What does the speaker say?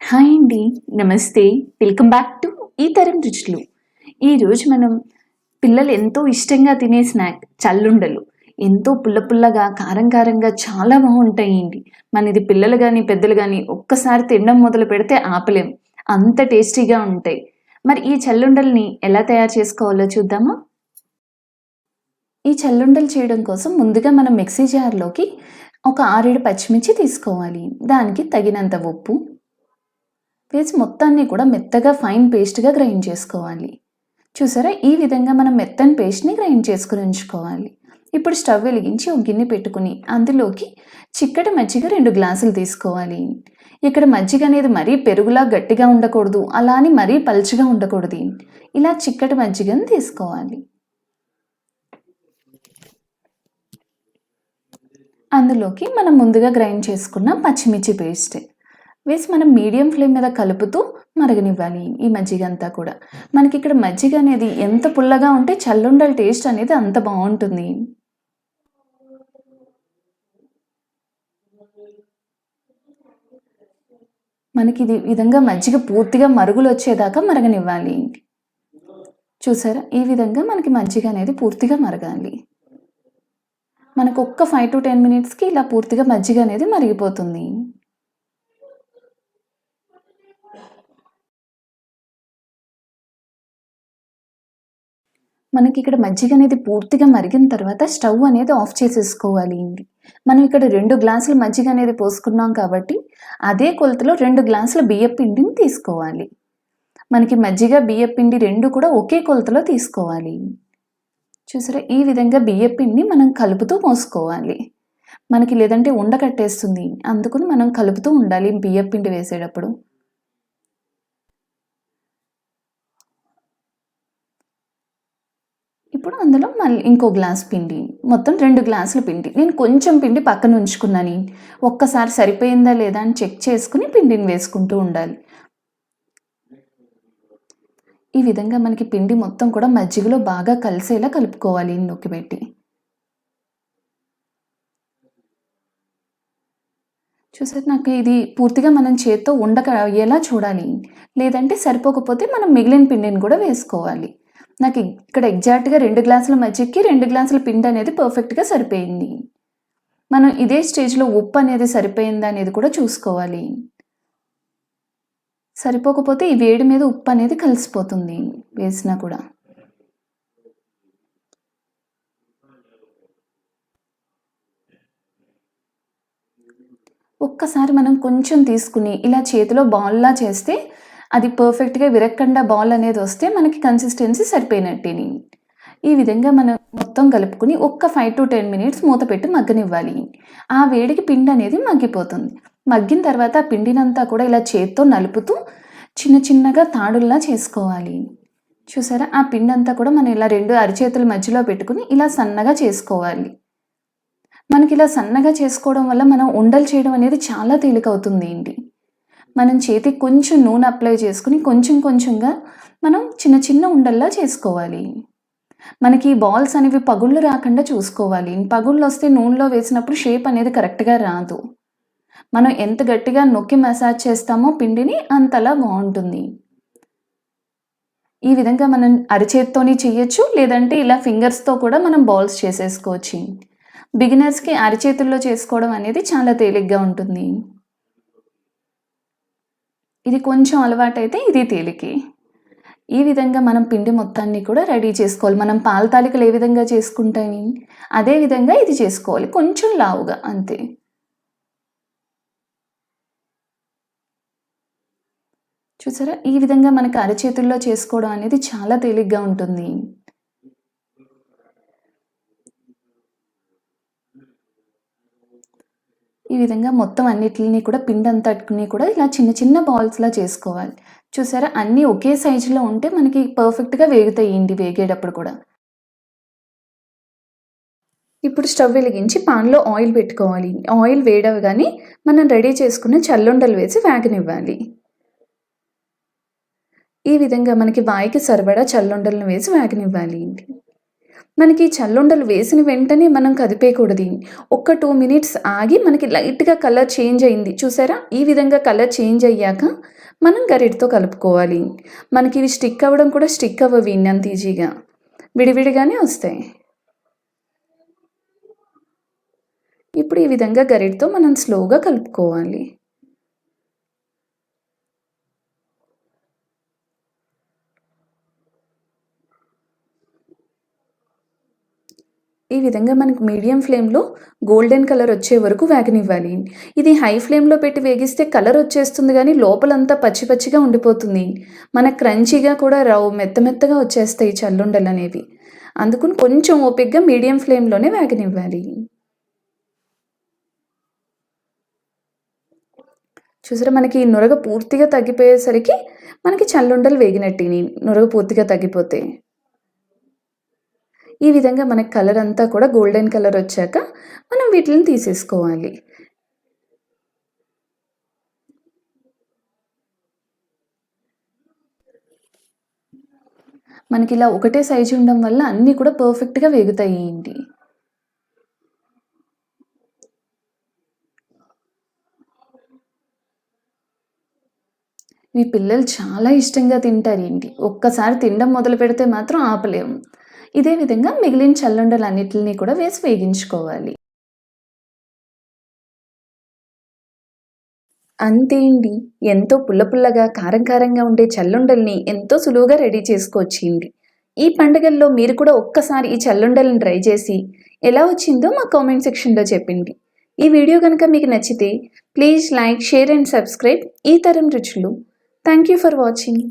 Hi అండి. నమస్తే. Welcome back to ఈతరం రుచులు. ఈరోజు మనం పిల్లలు ఎంతో ఇష్టంగా తినే స్నాక్ చల్లుండలు. ఎంతో పుల్ల పుల్లగా, కారం కారంగా చాలా బావుంటాయండి. ఇది పిల్లలు గాని, పెద్దలు గాని ఒక్కసారి తినడం మొదలుపెడితే ఆపలేం. అంత టేస్టీగా ఉంటాయి. మరి ఈ చల్లుండల్ని ఎలా తయారు చేసుకోవాలో చూద్దామా? ఈ చల్లుండలు చేయడం కోసం ముందుగా మనం మిక్సీ జార్‌లోకి ఒక 6, 7 పచ్చిమిర్చి తీసుకోవాలి. దానికి తగినంత ఉప్పు వేసి మొత్తాన్ని కూడా మెత్తగా ఫైన్ పేస్ట్‌గా గ్రైండ్ చేసుకోవాలి. చూసారా? ఈ విధంగా మనం మెత్తని పేస్ట్‌ని గ్రైండ్ చేసుకొని ఉంచుకోవాలి. ఇప్పుడు స్టవ్ వెలిగించి ఒక గిన్నె పెట్టుకొని అందులోకి చిక్కటి మజ్జిగ 2 గ్లాసులు తీసుకోవాలి. ఇక్కడ మజ్జిగ అనేది మరీ పెరుగులా గట్టిగా ఉండకూడదు. అలా అని మరీ పల్చగా ఉండకూడదు. ఇలా చిక్కటి మజ్జిగను తీసుకోవాలి. అందులోకి మనం ముందుగా గ్రైండ్ చేసుకున్న పచ్చిమిర్చి పేస్ట్ వేసి మనం మీడియం ఫ్లేమ్ మీద కలుపుతూ మరగనివ్వాలి ఈ మజ్జిగ అంతా కూడా. మనకి ఇక్కడ మజ్జిగ అనేది ఎంత పుల్లగా ఉంటే చల్లుండల టేస్ట్ అనేది అంత బావుంటుంది. మనకి ఇది విధంగా మజ్జిగ పూర్తిగా మరుగులొచ్చేదాకా మరగనివ్వాలి. చూసారా? ఈ విధంగా మనకి మజ్జిగ అనేది పూర్తిగా మరగాలి. మనకు ఒక్క 5-10 మినిట్స్‌కి ఇలా పూర్తిగా మజ్జిగ అనేది మరిగిపోతుంది. మనకి ఇక్కడ మజ్జిగ అనేది పూర్తిగా మరిగిన తర్వాత స్టవ్ అనేది ఆఫ్ చేసేసుకోవాలి. మనం ఇక్కడ 2 గ్లాసుల మజ్జిగ అనేది పోసుకున్నాం కాబట్టి అదే కొలతలో 2 గ్లాసుల బియ్యపు పిండిని తీసుకోవాలి. మనకి మజ్జిగ, బియ్యపు పిండి 2 కూడా ఒకే కొలతలో తీసుకోవాలి. చూసారా? ఈ విధంగా బియ్యపు పిండిని మనం కలుపుతూ పోసుకోవాలి. మనకి లేదంటే ఉండ కట్టేస్తుంది. అందుకని మనం కలుపుతూ ఉండాలి బియ్యపు పిండి వేసేటప్పుడు. ఇప్పుడు అందులో మళ్ళీ ఇంకో గ్లాస్ పిండి, మొత్తం 2 గ్లాసుల పిండి. నేను కొంచెం పిండి పక్కన ఉంచుకున్నాను. ఒక్కసారి సరిపోయిందా లేదా అని చెక్ చేసుకుని పిండిని వేసుకుంటూ ఉండాలి. ఈ విధంగా మనకి పిండి మొత్తం కూడా మజ్జిగలో బాగా కలిసేలా కలుపుకోవాలి నొక్కిపెట్టి. చూసారు? నాకు ఇది పూర్తిగా మనం చేత్తో ఉండక అయ్యేలా చూడాలి. లేదంటే సరిపోకపోతే మనం మిగిలిన పిండిని కూడా వేసుకోవాలి. నాకు ఇక్కడ ఎగ్జాక్ట్‌గా 2 గ్లాసుల మజ్జిగకి 2 గ్లాసుల పిండి అనేది పర్ఫెక్ట్‌గా సరిపోయింది. మనం ఇదే స్టేజ్‌లో ఉప్పు అనేది సరిపోయిందా అనేది కూడా చూసుకోవాలి. సరిపోకపోతే ఈ వేడి మీద ఉప్పు అనేది కలిసిపోతుంది వేసినా కూడా. ఒక్కసారి మనం కొంచెం తీసుకుని ఇలా చేతిలో బాల్‌లా చేస్తే అది పర్ఫెక్ట్‌గా విరక్కండా బాల్ అనేది వస్తే మనకి కన్సిస్టెన్సీ సరిపోయినట్టేని. ఈ విధంగా మనం మొత్తం కలుపుకొని ఒక్క 5-10 మినిట్స్ మూత పెట్టి మగ్గనివ్వాలి. ఆ వేడికి పిండి అనేది మగ్గిపోతుంది. మగ్గిన తర్వాత ఆ పిండినంతా కూడా ఇలా చేత్తో నలుపుతూ చిన్న చిన్నగా తాడుల్లా చేసుకోవాలి. చూసారా? ఆ పిండంతా కూడా మనం ఇలా 2 అరిచేతుల మధ్యలో పెట్టుకొని ఇలా సన్నగా చేసుకోవాలి. మనకిలా సన్నగా చేసుకోవడం వల్ల మనం ఉండలు చేయడం అనేది చాలా తేలికవుతుంది ఏంటి. మనం చేతికి కొంచెం నూనె అప్లై చేసుకొని కొంచెం కొంచెంగా మనం చిన్న చిన్న ఉండల్లా చేసుకోవాలి. మనకి ఈ బాల్స్ అనేవి పగుళ్ళు రాకుండా చూసుకోవాలి. పగుళ్ళొస్తే నూనెలో వేసినప్పుడు షేప్ అనేది కరెక్ట్‌గా రాదు. మనం ఎంత గట్టిగా నొక్కి మసాజ్ చేస్తామో పిండిని అంతలా బావుంటుంది. ఈ విధంగా మనం అరచేత్తోని చెయ్యొచ్చు. లేదంటే ఇలా ఫింగర్స్‌తో కూడా మనం బాల్స్ చేసేసుకోవచ్చు. బిగినర్స్‌కి అరచేతుల్లో చేసుకోవడం అనేది చాలా తేలిగ్గా ఉంటుంది. ఇది కొంచెం అలవాటైతే ఇది తేలికే. ఈ విధంగా మనం పిండి మొత్తాన్ని కూడా రెడీ చేసుకోవాలి. మనం పాల తాలికలు ఏ విధంగా చేసుకుంటామి, అదే విధంగా ఇది చేసుకోవాలి. కొంచెం లావుగా అంతే. చూసారా? ఈ విధంగా మనకి అరచేతుల్లో చేసుకోవడం అనేది చాలా తేలిగ్గా ఉంటుంది. ఈ విధంగా మొత్తం అన్నిటిని కూడా పిండంతటిని కూడా ఇలా చిన్న చిన్న బాల్స్‌లా చేసుకోవాలి. చూసారా? అన్నీ ఒకే సైజులో ఉంటే మనకి పర్ఫెక్ట్‌గా వేగుతాయండి వేగేటప్పుడు కూడా. ఇప్పుడు స్టవ్ వెలిగించి పాన్‌లో ఆయిల్ పెట్టుకోవాలి. ఆయిల్ వేడవగానే మనం రెడీ చేసుకున్న చల్లుండలు వేసి వేగనివ్వాలి. ఈ విధంగా మనకి వాయికి సరిపడా చల్లుండలను వేసి వేగనివ్వాలి. మనకి చల్లుండలు వేసిన వెంటనే మనం కదిపేయకూడదు. ఒక్క 2 మినిట్స్ ఆగి మనకి లైట్‌గా కలర్ చేంజ్ అయింది చూసారా? ఈ విధంగా కలర్ చేంజ్ అయ్యాక మనం గరిటెతో కలుపుకోవాలి. మనకి ఇవి స్టిక్ అవ్వడం కూడా స్టిక్ అవ్వవు అంత ఈజీగా. విడివిడిగానే వస్తాయి. ఇప్పుడు ఈ విధంగా గరిటెతో మనం స్లోగా కలుపుకోవాలి. ఈ విధంగా మనకు మీడియం ఫ్లేమ్‌లో గోల్డెన్ కలర్ వచ్చే వరకు వేగనివ్వాలి. ఇది హై ఫ్లేమ్‌లో పెట్టి వేగిస్తే కలర్ వచ్చేస్తుంది గానీ లోపలంతా పచ్చి పచ్చిగా ఉండిపోతుంది. మనకు క్రంచీగా కూడా రావు. మెత్తగా వచ్చేస్తాయి చల్లుండలనేవి. అందుకని కొంచెం ఓపికగా మీడియం ఫ్లేమ్‌లోనే వేగనివ్వాలి. చూసారా మనకి నురగ పూర్తిగా తగ్గిపోయేసరికి మనకి చల్లుండలు వేగినట్టిని. నురగ పూర్తిగా తగ్గిపోతే. ఈ విధంగా మనకి కలర్ అంతా కూడా గోల్డెన్ కలర్ వచ్చాక మనం వీటిని తీసేసుకోవాలి. మనకి ఇలా ఒకటే సైజు ఉండడం వల్ల అన్నీ కూడా పర్ఫెక్ట్‌గా వేగుతాయి ఏంటి. మీ పిల్లలు చాలా ఇష్టంగా తింటారేంటి. ఒక్కసారి తినడం మొదలుపెడితే మాత్రం ఆపలేము. ఇదే విధంగా మిగిలిన చల్లుండలన్నిటిని కూడా వేసి వేగించుకోవాలి. అంతే అండి. ఎంతో పుల్లగా, కారంగా ఉండే చల్లుండల్ని ఎంతో సులువుగా రెడీ చేసుకోవచ్చండి. ఈ పండుగల్లో మీరు కూడా ఒక్కసారి ఈ చల్లుండలను ట్రై చేసి ఎలా వచ్చిందో మా కామెంట్ సెక్షన్‌లో చెప్పండి. ఈ వీడియో గనుక మీకు నచ్చితే please like, share and subscribe ఈ తరం రుచులు. Thank you for watching.